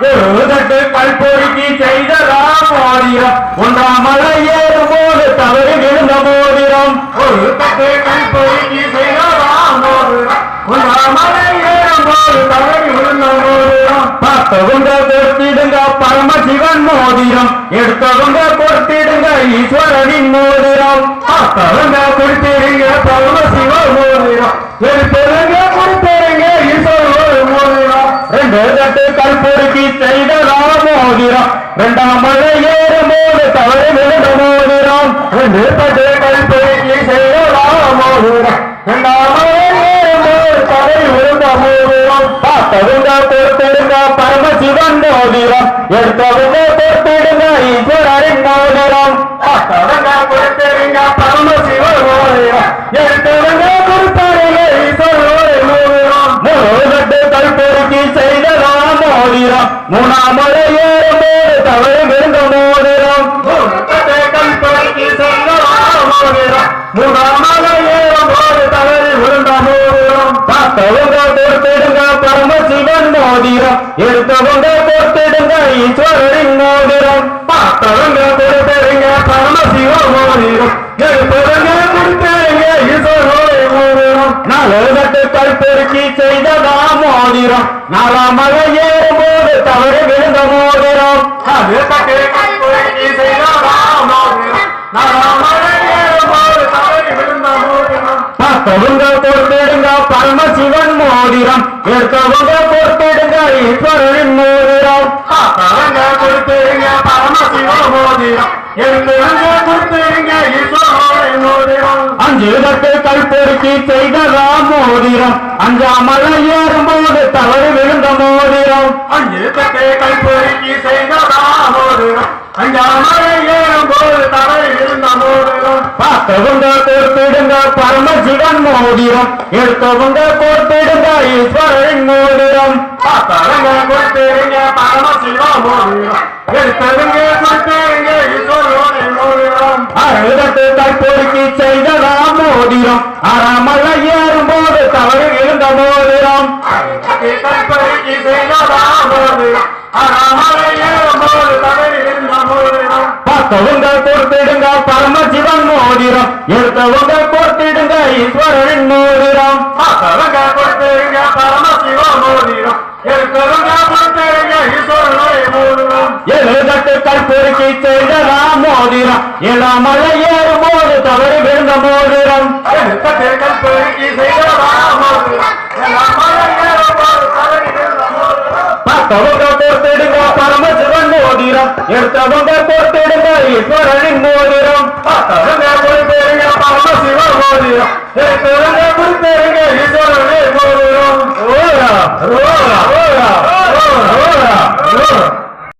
எழுதட்டு கல்பொருக்கி செய்த ராமோதிரம் ஒன்றாம் மலை ஏறும் போது தவறி விழுந்த மோதிரம் ஒரு தட்டு கல்பொருக்கி செய்த ராமோதிரம் ஒன்றாம் மலை ஏறும் போது தவறி விழுந்த மோதிரம் பார்த்தவங்க கொடுத்திடுங்க பரமசிவன் மோதிரம் எடுத்தவங்க கொடுத்திடுங்க ஈஸ்வரனின் மோதிரம் பார்த்தவங்க கொடுத்திடுங்க பரமசிவ மோதிரம் எடுத்தவங்க கொடுத்திடுங்க ஈஸ்வரன் மோதிரம் ரெண்டு தட்டு கல்பொருக்கி செய்த ராமோதிரம் இரண்டாம் மலை ஏறும் போது தவறி விழுந்த மோதிரம் ரெண்டு தட்டு கல்பொருக்கி செய்த ராமோதிரம் இரண்டாம் மலை ஏறும் போது தவறி விழுந்த மோதிரம் பார்த்தவங்க கொடுத்திடுங்க பரமசிவன் மோதிரம் எடுத்தவங்க கொடுத்திடுங்க ஈஸ்வரரின் மோதிரம் பார்த்தவங்க கொடுத்திடுங்க பரமசிவ மோதிரம் எடுத்தவங்க கொடுத்தாருங்க ஈஸ்வரரின் மோதிரம் மூணு கல்பொருக்கி செய்த ராமோதிரம் மூணாம் மலை ஏறும் போது தவறி விழுந்த மோதிரம் கல்பொருக்கி செய்த ராமோதிரம் மூணாம் மலை ஏறும் போது தவறி விழுந்த மோதிரம் பார்த்தவங்க கொடுத்திடுங்க பரமசிவன் மோதிரம் எடுத்தவங்க கொடுத்திடுங்க ஈஸ்வரரின் மோதிரம் பார்த்தவங்க கொடுத்திடுங்க பரமசிவ மோதிரம் எடுத்தவங்க கொடுத்திடுங்க ஈஸ்வரரின் மோதிரம் நாலு தட்டு கல்பொருக்கி செய்த ராமோதிரம் நாலாம் மலை ஏறும் போது தவறி விழுந்த மோதிரம் அது தட்டு கல்பொருக்கி செய்த ராமோதிரம் நாலாம் மலை ஏறும் போது தவறி விழுந்த மோதிரம் பார்த்தவங்க கொடுத்திடுங்க பரமசிவன் மோதிரம் எடுத்தவங்க கொடுத்திடுங்க ஈஸ்வரனின் மோதிரம் பார்த்தவங்க கொடுத்திடுங்க பரமசிவ மோதிரம் எடுத்தவங்க கொடுத்திடுங்க ஈஸ்வரனின் மோதிரம் அஞ்சு தட்டு கல்பொருக்கி செய்த ராமோதிரம் அஞ்சாம் மலை ஏறும் போது தவறி விழுந்த மோதிரம் அஞ்சு தட்டு கல்பொருக்கி செய்த ராமோதிரம் அஞ்சாம் மலை ஏறும் போது தவறி விழுந்த மோதிரம் பார்த்தவங்க கொடுத்திடுங்க பரமசிவன் மோதிரம் எடுத்தவங்க கொடுத்திடுங்க ஈஸ்வரரின் மோதிரம் பார்த்தவங்க கொடுத்திடுங்க பரமசிவ மோதிரம் எடுத்தவங்க கொடுத்திடுங்க ஈஸ்வரரின் மோதிரம் ஆறு தட்டு கல்பொருக்கி செய்த ராமோதிரம் ஆறாம் மலை ஏறும் போது தவறி விழுந்த மோதிரம் கல்பொருக்கி செய்த ராமோதிரம் ஆறாம் மலை ஏறும் போது தவறி விழுந்த மோதிரம் பார்த்தவங்க கொடுத்திடுங்க பரமசிவன் மோதிரம் எடுத்தவங்க கொடுத்திடுங்க ஈஸ்வரனின் மோதிரம் பார்த்தவங்க கொடுத்திடுங்க பரமசிவ மோதிரம் எடுத்தவங்க கொடுத்திடுங்க ஈஸ்வரனின் மோதிரம் ஏழு தட்டு கல்பொருக்கி செய்த ராமோதிரம் ஏழாம் மலை ஏறும் போது தவறி விழுந்த மோதிரம் தட்டு கல்பொருக்கி செய்த ராமோதிரம் ஏழாம் மலை ஏறும் போது தவறி விழுந்த மோதிரம் பார்த்தவங்க கொடுத்திடுங்க பரமசிவன் மோதிரம் எடுத்தவங்க கொடுத்திடுங்க ஈஸ்வரனின் மோதிரம் பார்த்தவங்க கொடுத்திடுங்க பரமசிவ மோதிரம்